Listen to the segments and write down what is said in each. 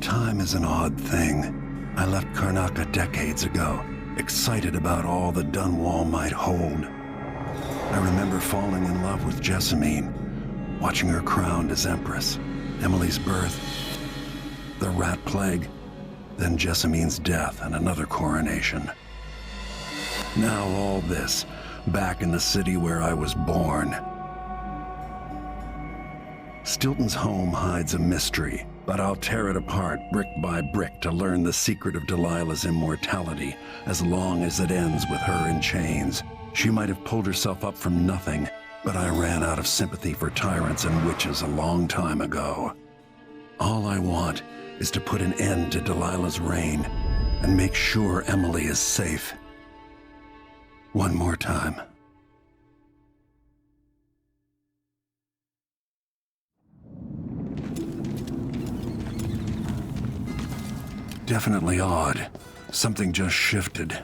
Time is an odd thing. I left Karnaca decades ago, excited about all the Dunwall might hold. I remember falling in love with Jessamine, watching her crowned as Empress, Emily's birth, the rat plague, then Jessamine's death and another coronation. Now all this, back in the city where I was born. Stilton's home hides a mystery, but I'll tear it apart brick by brick to learn the secret of Delilah's immortality, as long as it ends with her in chains. She might have pulled herself up from nothing, but I ran out of sympathy for tyrants and witches a long time ago. All I want is to put an end to Delilah's reign and make sure Emily is safe. One more time. Definitely odd. Something just shifted.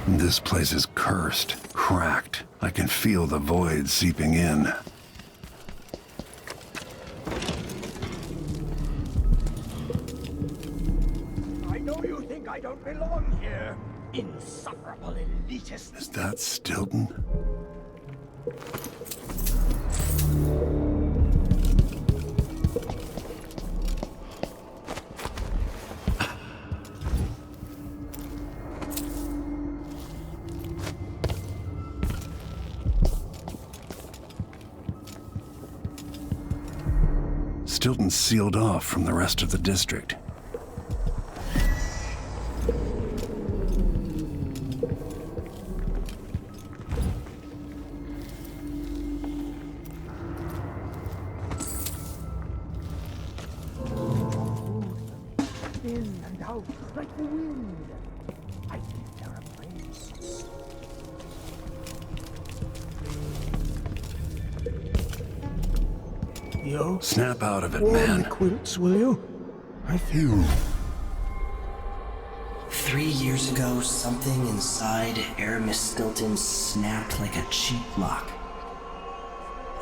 This place is cursed, cracked. I can feel the void seeping in. I know you think I don't belong here, insufferable elitist. Is that Stilton? Stilton's sealed off from the rest of the district. In and out like the wind. I think they're afraid. Yo, Snap out of it, warm man. the quilts, will you? I feel. 3 years ago, something inside Aramis Stilton snapped like a cheap lock.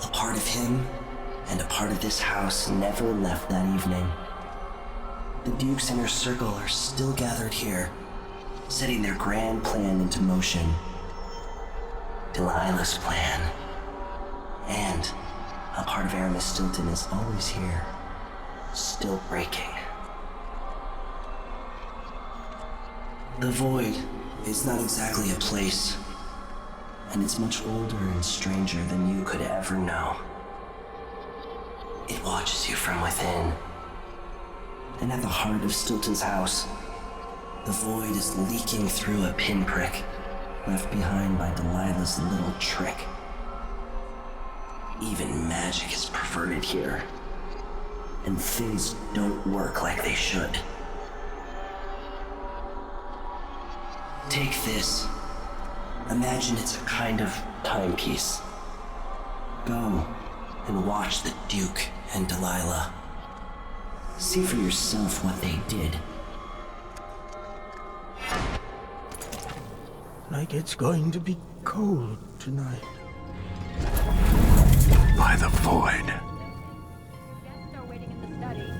A part of him and a part of this house never left that evening. The Duke's inner circle are still gathered here, setting their grand plan into motion. Delilah's plan. And a part of Aramis Stilton is always here, still breaking. The Void is not exactly a place, and it's much older and stranger than you could ever know. It watches you from within. And at the heart of Stilton's house, the Void is leaking through a pinprick left behind by Delilah's little trick. Even magic is perverted here, and things don't work like they should. Take this. Imagine it's a kind of timepiece. Go and watch the Duke and Delilah. See for yourself what they did. Like it's going to be cold tonight. By the Void. Guests are waiting in the study.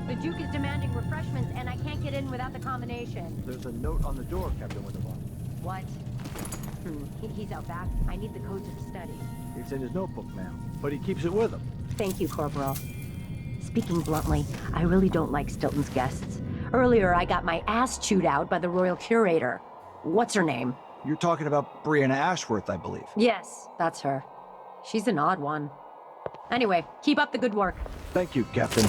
The Duke is demanding refreshments, and I can't get in without the combination. There's a note on the door, Captain Winterbourne. What? He's out back. I need the code to the study. It's in his notebook, ma'am, but he keeps it with him. Thank you, Corporal. Speaking bluntly, I really don't like Stilton's guests. Earlier, I got my ass chewed out by the Royal Curator. What's her name? You're talking about Brianna Ashworth, I believe. Yes, that's her. She's an odd one. Anyway, keep up the good work. Thank you, Captain.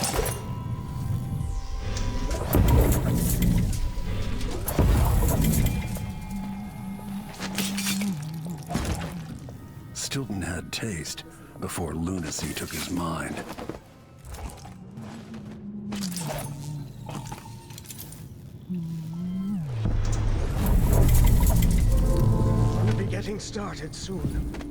Stilton had taste before lunacy took his mind. We'll be getting started soon.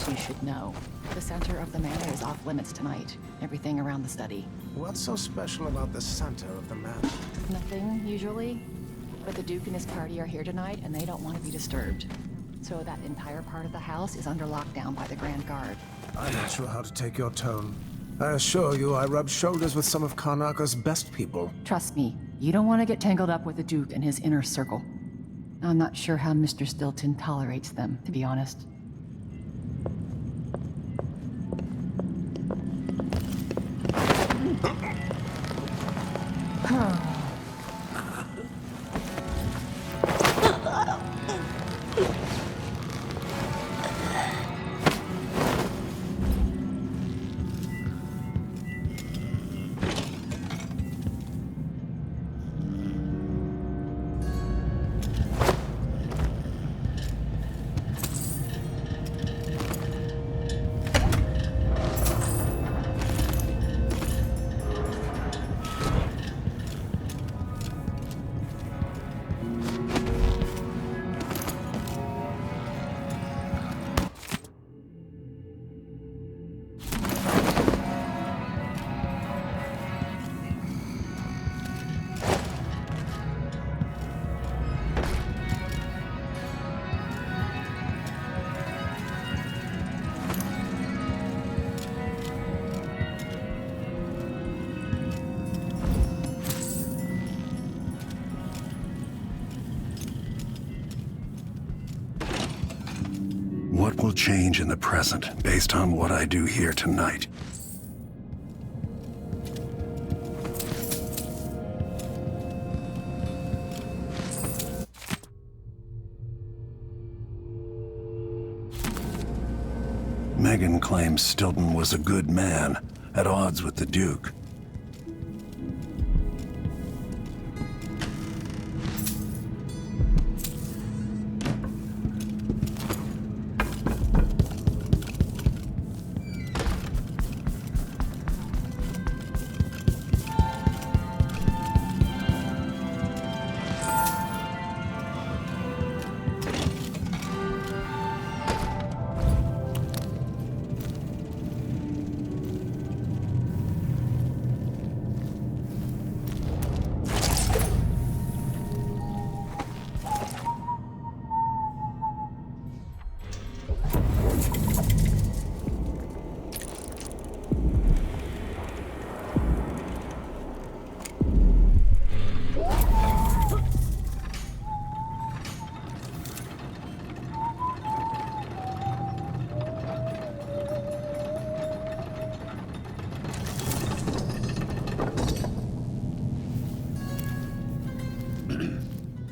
you should know. The center of the manor is off limits tonight. Everything around the study. What's so special about the center of the manor? Nothing, usually. But the Duke and his party are here tonight, and they don't want to be disturbed. So that entire part of the house is under lockdown by the Grand Guard. I'm not sure how to take your tone. I assure you, I rub shoulders with some of Karnaka's best people. Trust me, you don't want to get tangled up with the Duke and his inner circle. I'm not sure how Mr. Stilton tolerates them, to be honest. What will change in the present based on what I do here tonight? Megan claims Stilton was a good man, at odds with the Duke.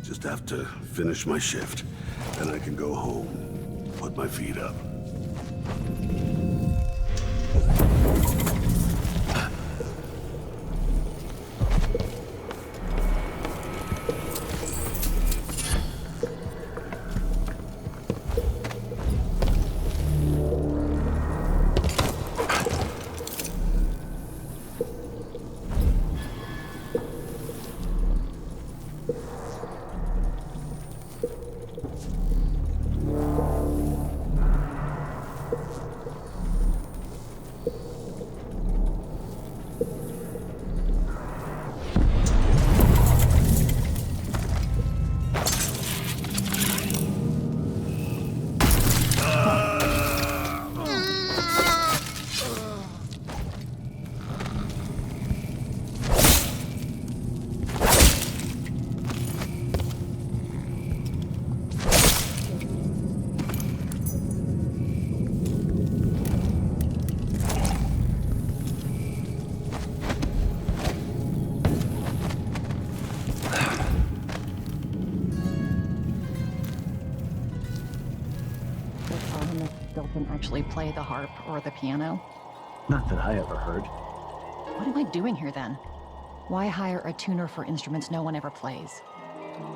Just have to finish my shift, then I can go home, put my feet up. Stilton actually play the harp or the piano? Not that I ever heard. What am I doing here then? Why hire a tuner for instruments no one ever plays?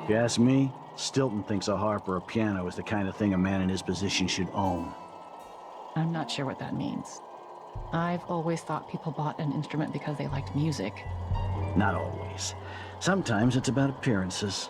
If you ask me, Stilton thinks a harp or a piano is the kind of thing a man in his position should own. I'm not sure what that means. I've always thought people bought an instrument because they liked music. Not always. Sometimes it's about appearances.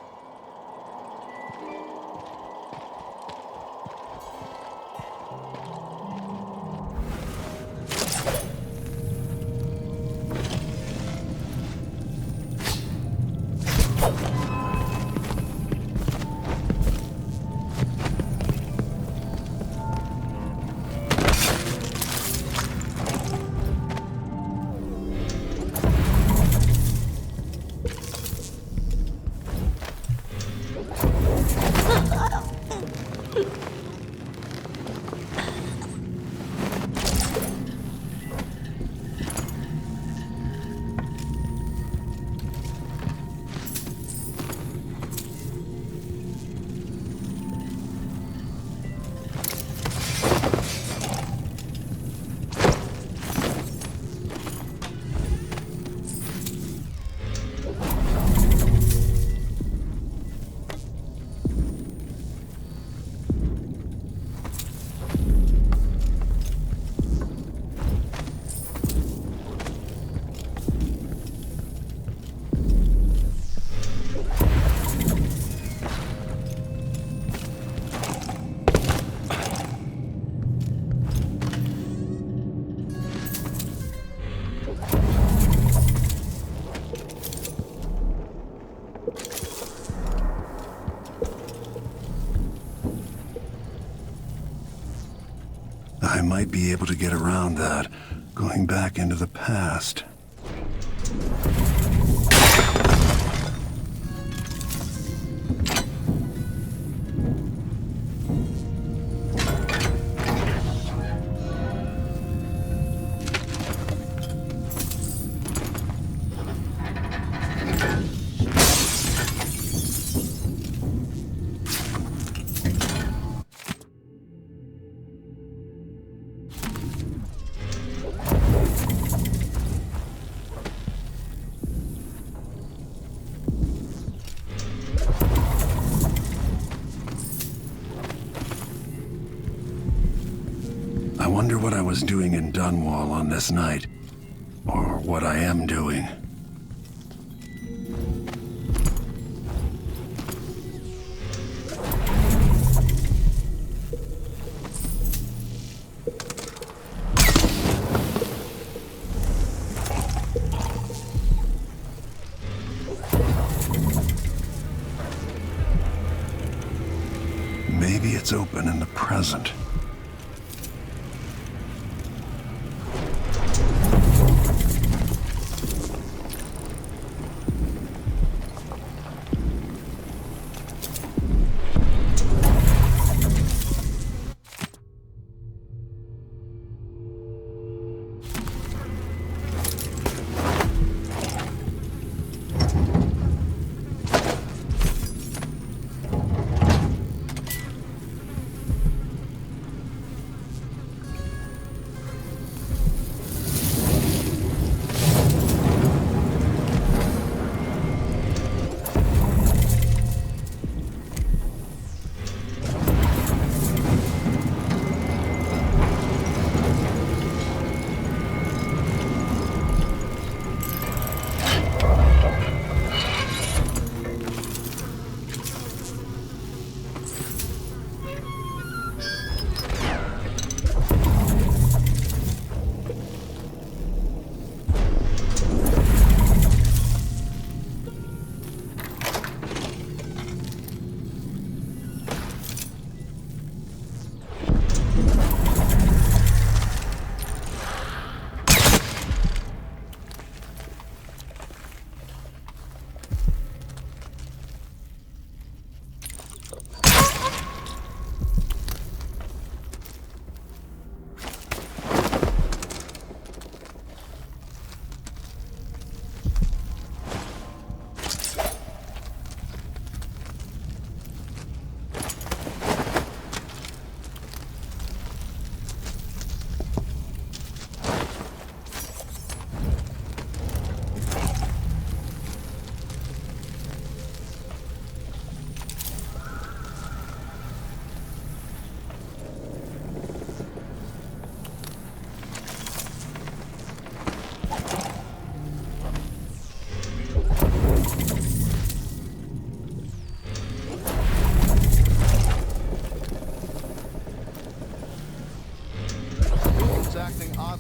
I might be able to get around that, going back into the past. I wonder what I was doing in Dunwall on this night. Or what I am doing. Maybe it's open in the present.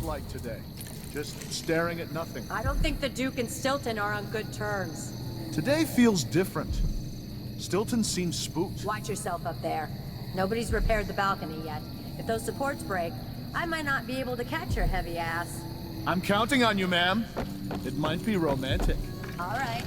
Like today, just staring at nothing. I don't think the Duke and Stilton are on good terms. Today feels different. Stilton seems spooked. Watch yourself up there. Nobody's repaired the balcony yet. If those supports break, I might not be able to catch your heavy ass. I'm counting on you, ma'am. It might be romantic. All right.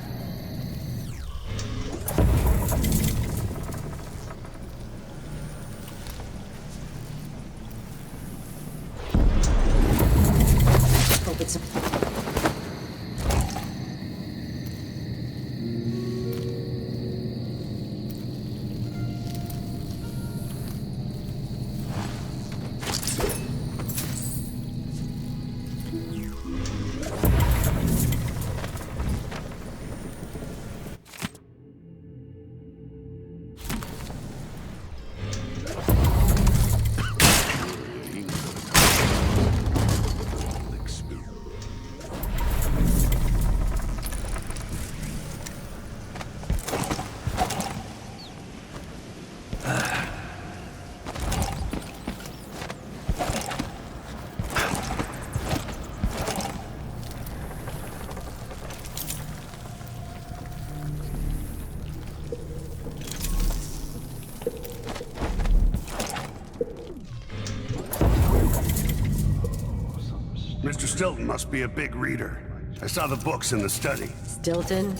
Mr. Stilton must be a big reader. I saw the books in the study. Stilton?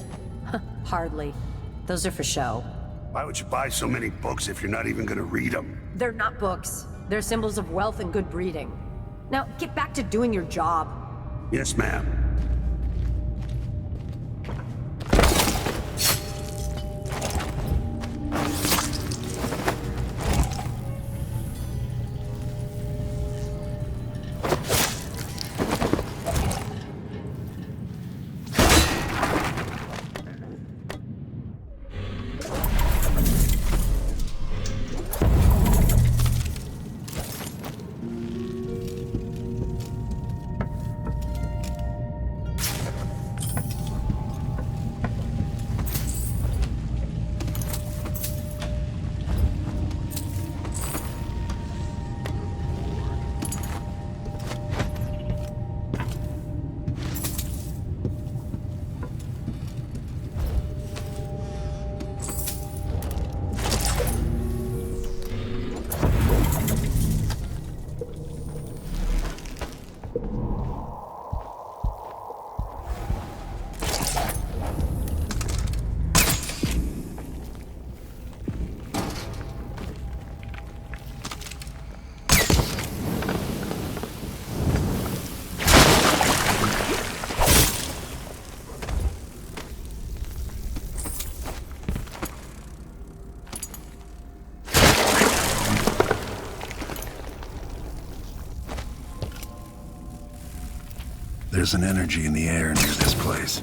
Hardly. Those are for show. Why would you buy so many books if you're not even gonna read them? They're not books. They're symbols of wealth and good breeding. Now, get back to doing your job. Yes, ma'am. There's an energy in the air near this place.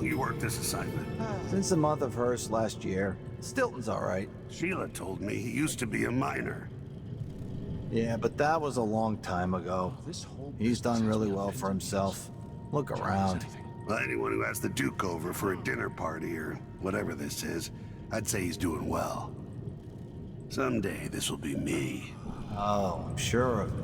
You worked this assignment? Since the month of Hearst last year. Stilton's all right. Sheila told me he used to be a miner. Yeah, but that was a long time ago. He's done really well for himself. Look around. Well, anyone who has the Duke over for a dinner party or whatever this is, I'd say he's doing well. Someday this will be me. Oh, I'm sure of it.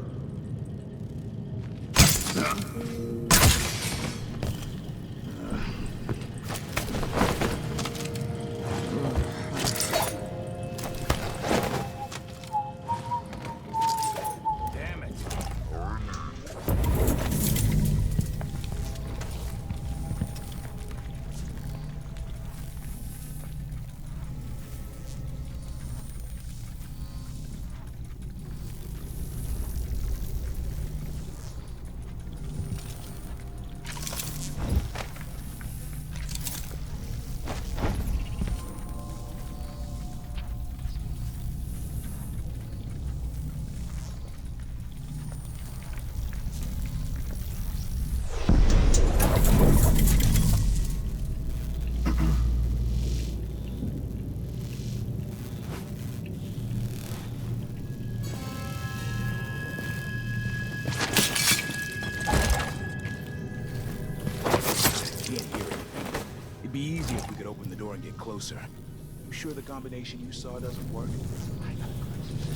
It'd be easier if we could open the door and get closer. You sure the combination you saw doesn't work? I got a crisis.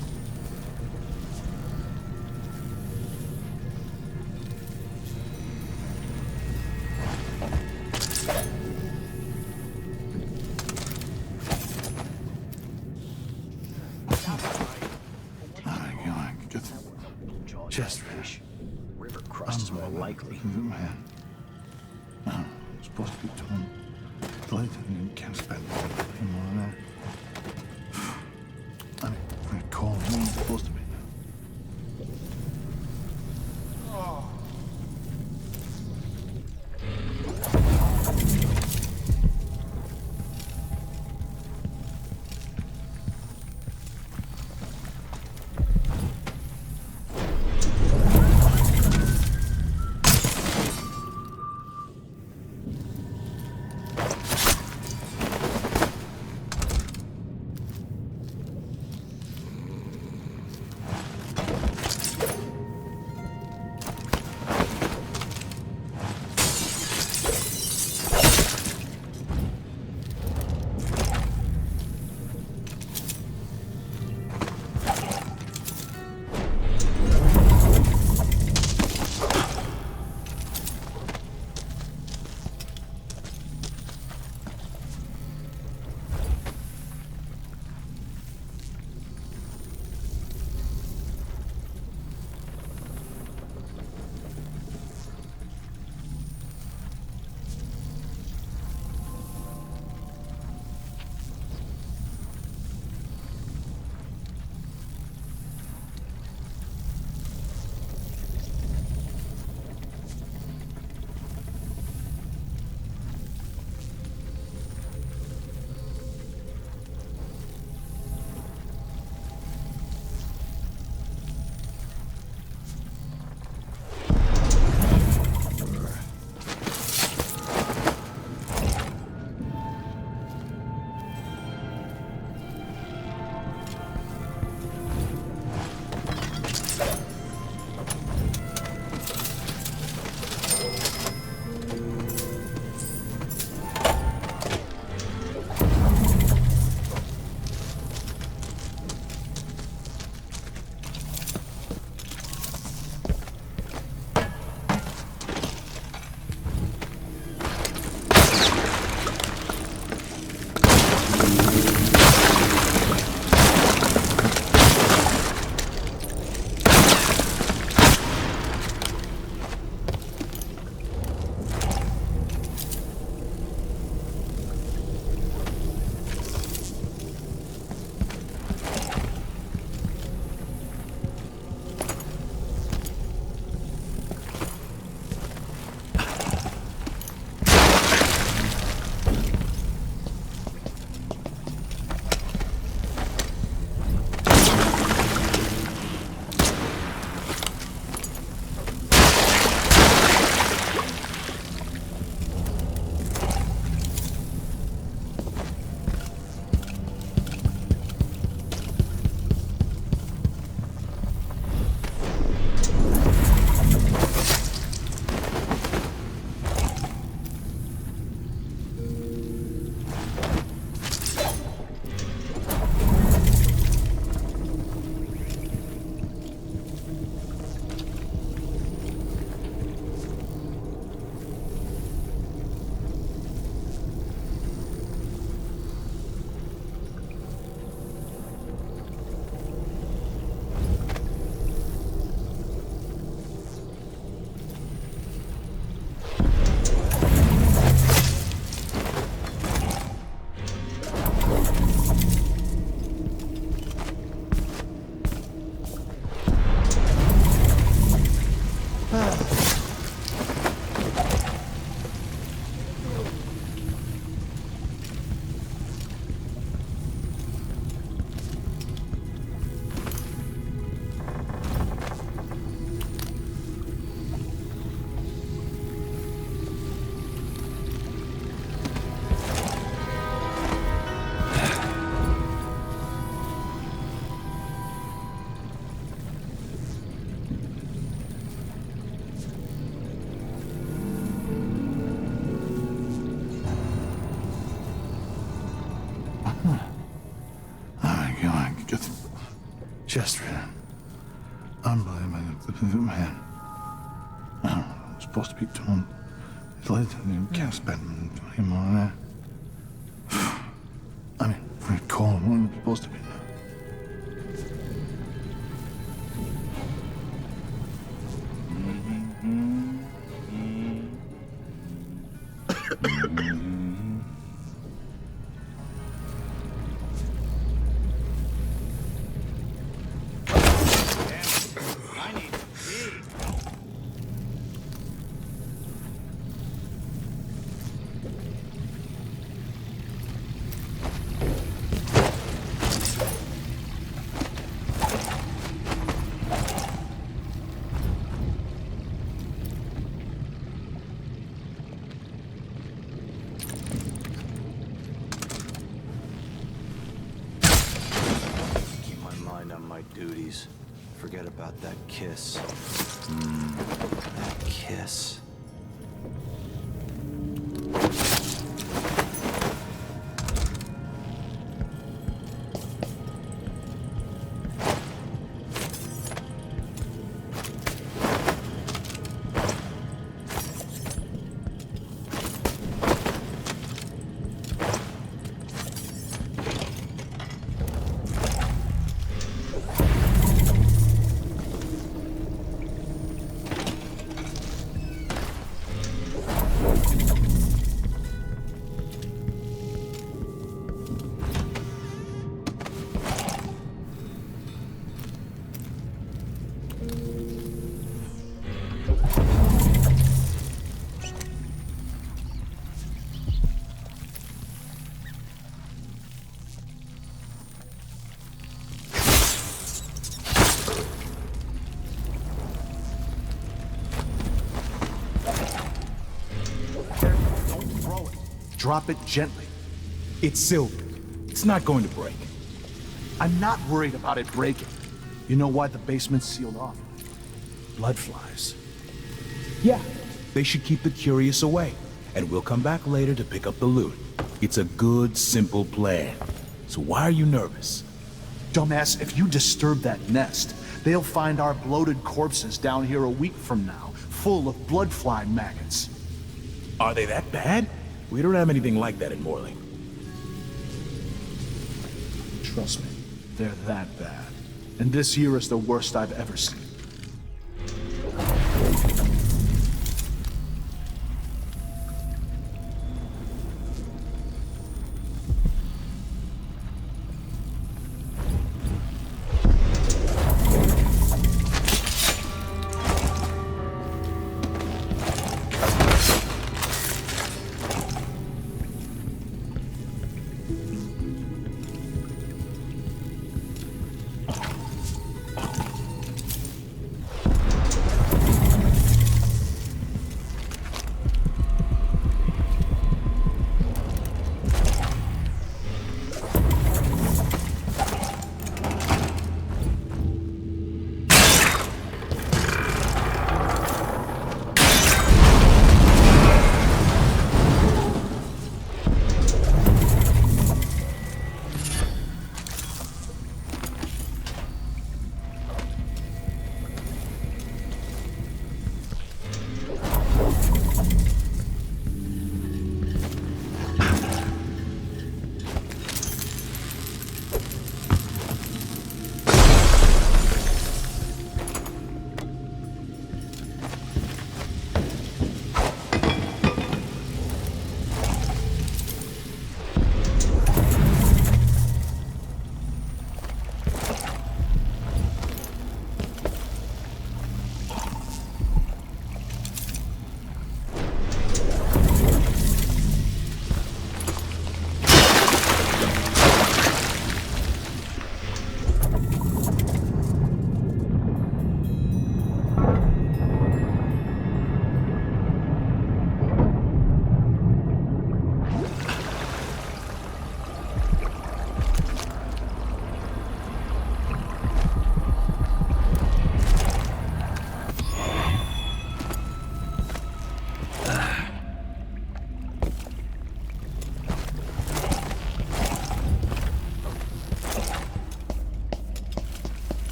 Just fish. River crust is more likely. Man. I'm supposed to be doing you can't spend him on that. I mean, we're calling him. I'm supposed to be. Just unbelievable, man. I don't know. I'm supposed to be doing. You can't spend any more on that. I mean, we're calling. What am I supposed to be now? my duties. Forget about that kiss. That kiss. Drop it gently. It's silver. It's not going to break. I'm not worried about it breaking. You know why the basement's sealed off? Blood flies. Yeah, they should keep the curious away, and we'll come back later to pick up the loot. It's a good, simple plan. So why are you nervous? Dumbass, if you disturb that nest, they'll find our bloated corpses down here a week from now, full of blood fly maggots. Are they that bad? We don't have anything like that in Morley. Trust me, they're that bad. And this year is the worst I've ever seen.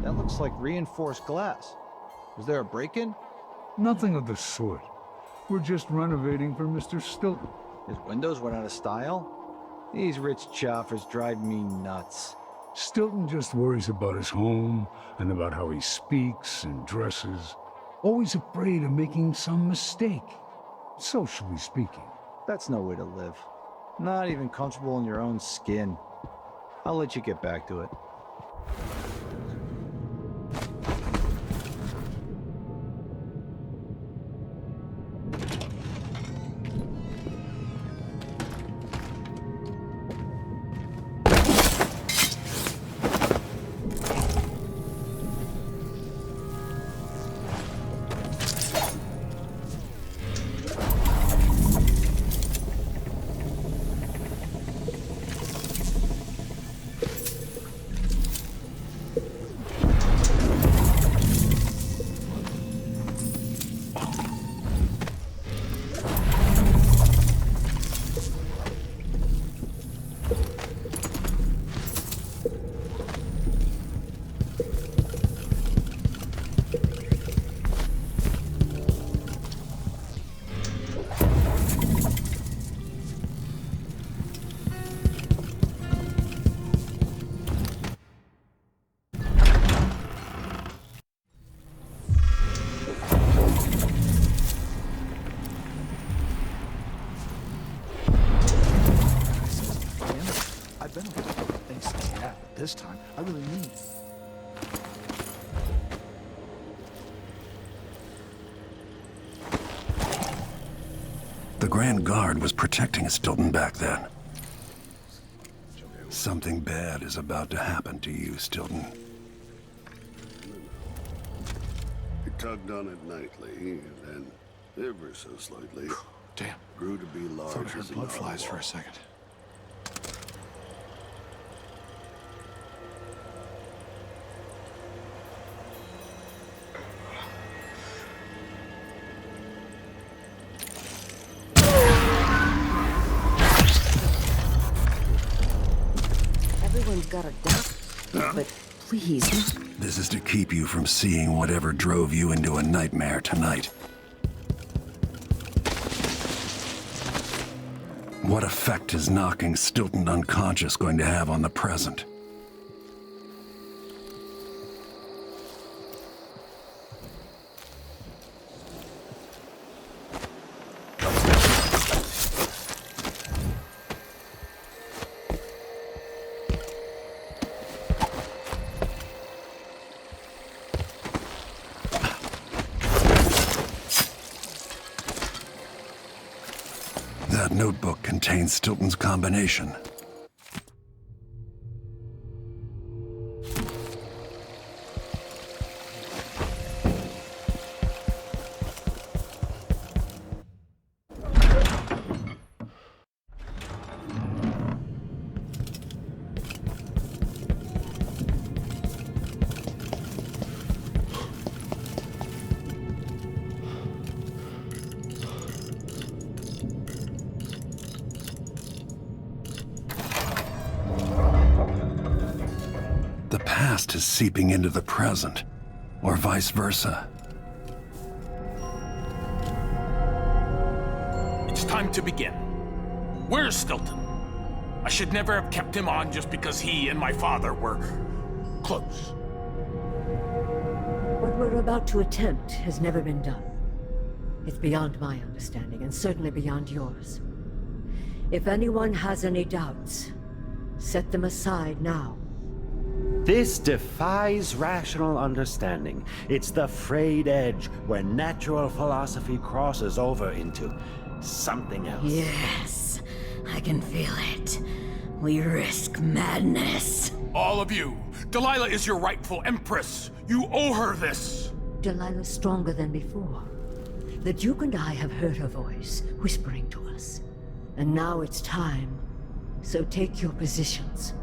That looks like reinforced glass. Was there a break-in? Nothing of the sort. We're just renovating for Mr. Stilton. His windows went out of style? These rich choffers drive me nuts. Stilton just worries about his home and about how he speaks and dresses. Always afraid of making some mistake, socially speaking. That's no way to live. Not even comfortable in your own skin. I'll let you get back to it. I've been looking for things since yeah, but this time, I really mean it. The Grand Guard was protecting Stilton back then. Something bad is about to happen to you, Stilton. He tugged on it nightly, and then, ever so slightly, Damn. grew to be large Thought I heard as blood flies for a second. Everyone's got a doubt, but please. This is to keep you from seeing whatever drove you into a nightmare tonight. What effect is knocking Stilton unconscious going to have on the present? That notebook contains Stilton's combination. The past is seeping into the present, or vice versa. It's time to begin. Where's Stilton? I should never have kept him on just because he and my father were close. What we're about to attempt has never been done. It's beyond my understanding, and certainly beyond yours. If anyone has any doubts, set them aside now. This defies rational understanding. It's the frayed edge where natural philosophy crosses over into something else. Yes, I can feel it. We risk madness. All of you, Delilah is your rightful empress. You owe her this. Delilah's stronger than before. The Duke and I have heard her voice, whispering to us. And now it's time. So take your positions.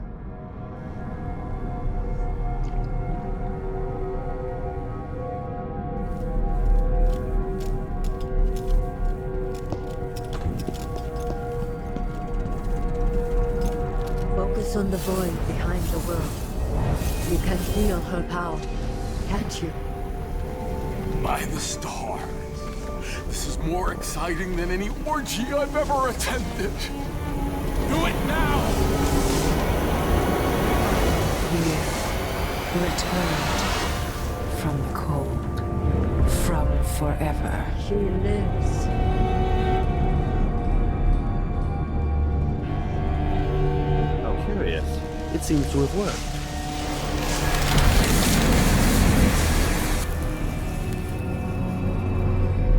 Focus on the void behind the world. You can feel her power, can't you? By the stars. This is more exciting than any orgy I've ever attended. Do it now! Here, returned from the cold, from forever. She lives. How curious. It seems to have worked.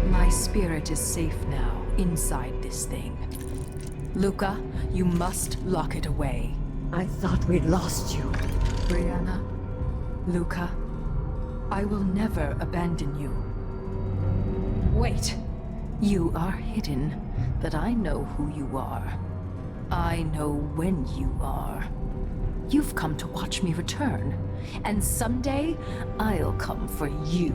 My spirit is safe now, inside this thing. Luca, you must lock it away. I thought we'd lost you. Brianna, Luca, I will never abandon you. Wait! You are hidden, but I know who you are. I know when you are. You've come to watch me return, and someday I'll come for you.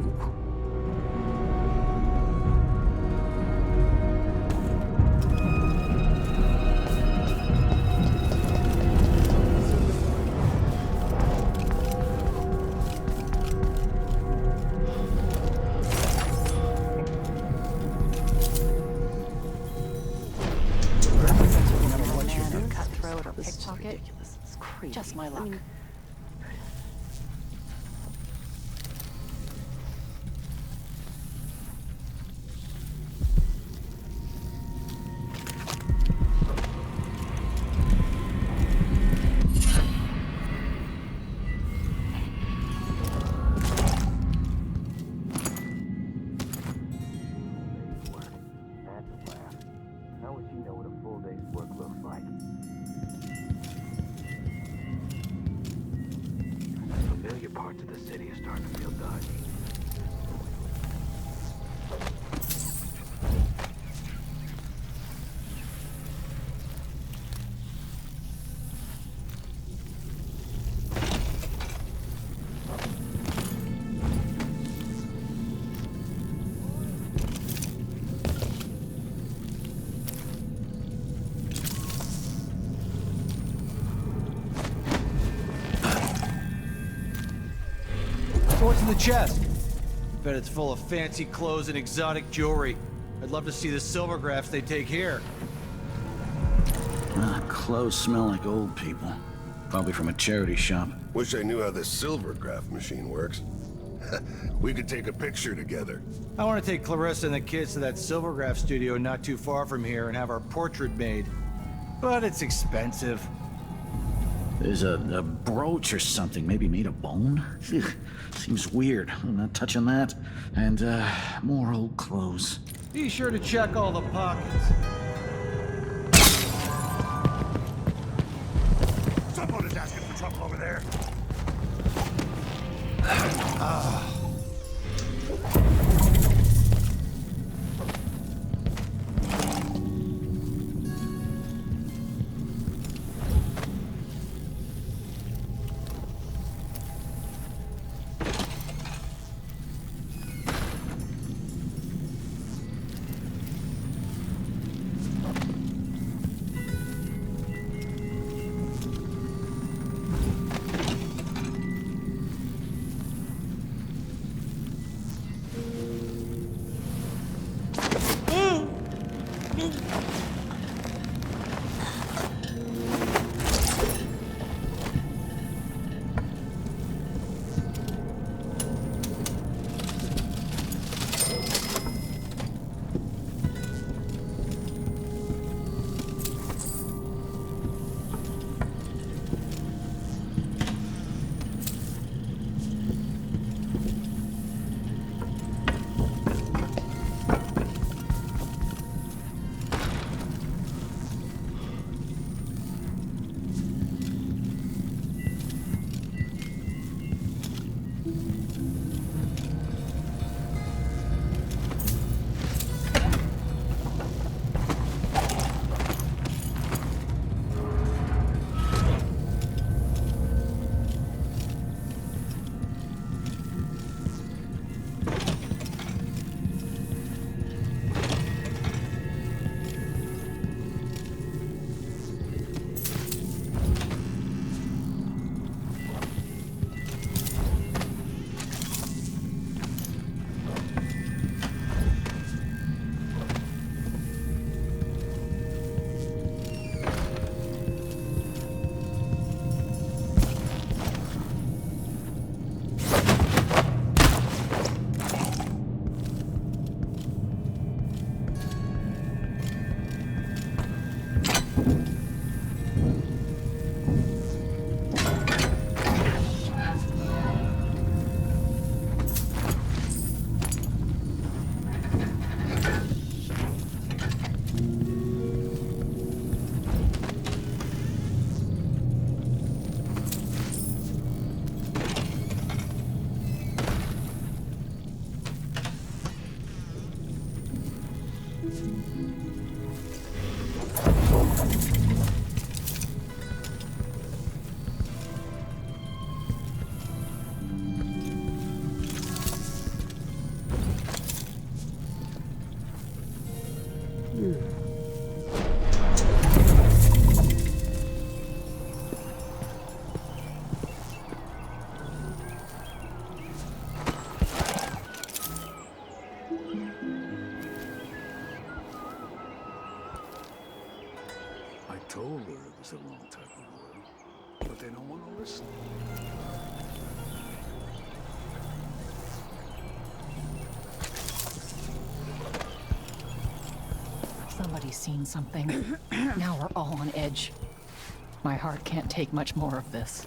Cutthroat or pickpocket. It's crazy. Just my luck. Parts of the city are starting to feel dodgy. What's in the chest? Bet it's full of fancy clothes and exotic jewelry. I'd love to see the silver graphs they take here. Clothes smell like old people. Probably from a charity shop. Wish I knew how this silver graph machine works. We could take a picture together. I want to take Clarissa and the kids to that silvergraph studio not too far from here and have our portrait made. But it's expensive. There's a brooch or something, maybe made of bone? Ugh, seems weird. I'm not touching that. And, more old clothes. Be sure to check all the pockets. Someone is asking for trouble over there. I told her it was the wrong type of world, but they don't want to listen. Somebody's seen something. Now we're all on edge. My heart can't take much more of this.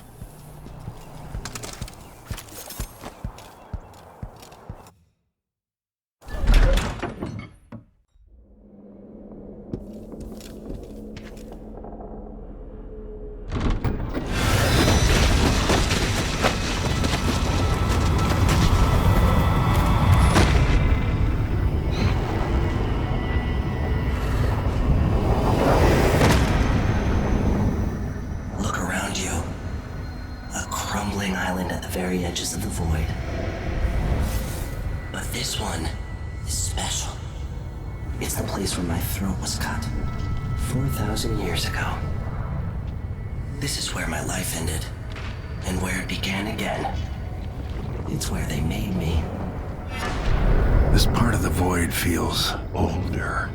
Look around you. A crumbling island at the very edges of the void. But this one is special. It's the place where my throat was cut 4,000 years ago. This is where my life ended, and where it began again. It's where they made me. This part of the void feels older.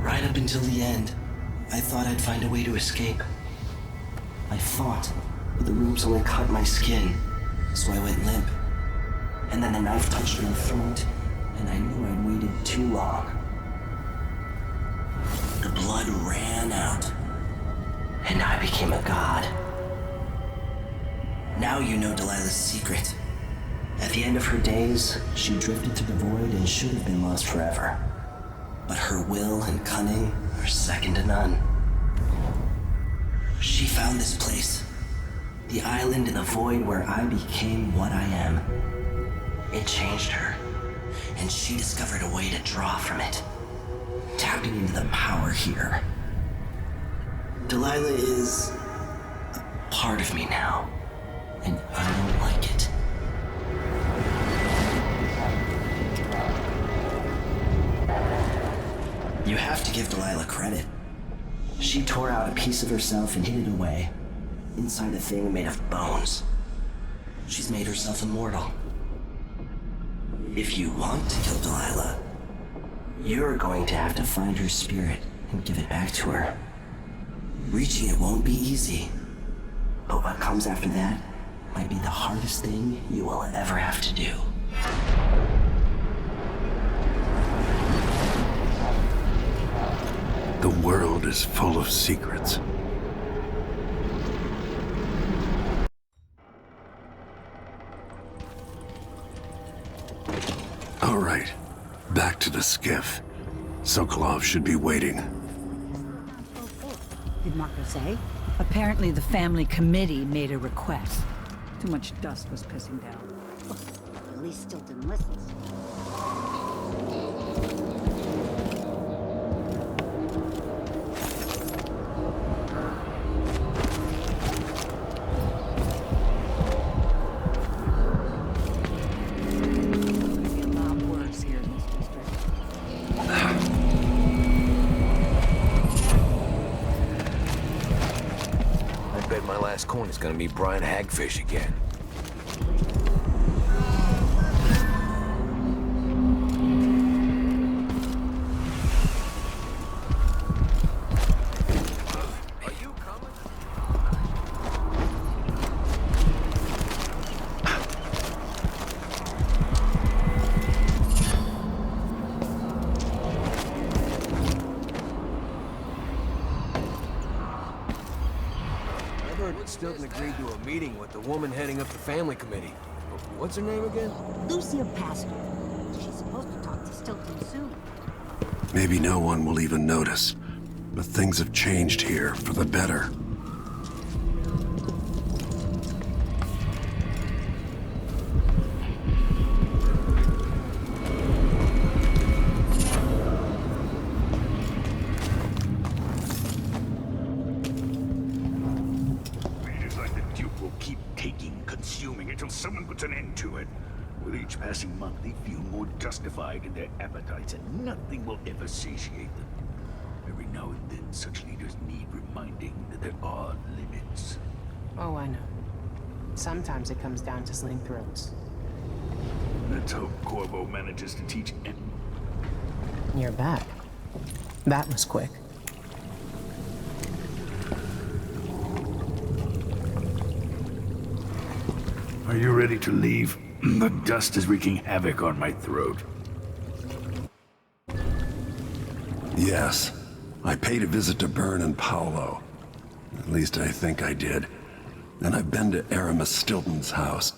Right up until the end, I thought I'd find a way to escape. I fought, but the rooms only cut my skin, so I went limp. And then the knife touched my throat, and I knew I'd waited too long. The blood ran out, and I became a god. Now you know Delilah's secret. At the end of her days, she drifted to the void and should have been lost forever. But her will and cunning are second to none. She found this place, the island in the void where I became what I am. It changed her, and she discovered a way to draw from it, tapping into the power here. Delilah is a part of me now, and I don't like it. You have to give Delilah credit. She tore out a piece of herself and hid it away, inside a thing made of bones. She's made herself immortal. If you want to kill Delilah, you're going to have to find her spirit and give it back to her. Reaching it won't be easy, but what comes after that might be the hardest thing you will ever have to do. The world is full of secrets. All right, back to the skiff. Sokolov should be waiting. Did Marco say? Apparently the family committee made a request. Too much dust was pissing down. At least Stilton listens. Coin is gonna meet Brian Hagfish again. Stilton agreed to a meeting with the woman heading up the family committee. What's her name again? Lucia Pastor. She's supposed to talk to Stilton soon. Maybe no one will even notice, but things have changed here for the better. keep taking, consuming until someone puts an end to it. With each passing month, they feel more justified in their appetites, and nothing will ever satiate them. Every now and then, such leaders need reminding that there are limits. Oh, I know. Sometimes it comes down to slitting throats. Let's hope Corvo manages to teach him. You're back. That was quick. Are you ready to leave? The dust is wreaking havoc on my throat. Yes. I paid a visit to Byrne and Paolo. At least I think I did. And I've been to Aramis Stilton's house.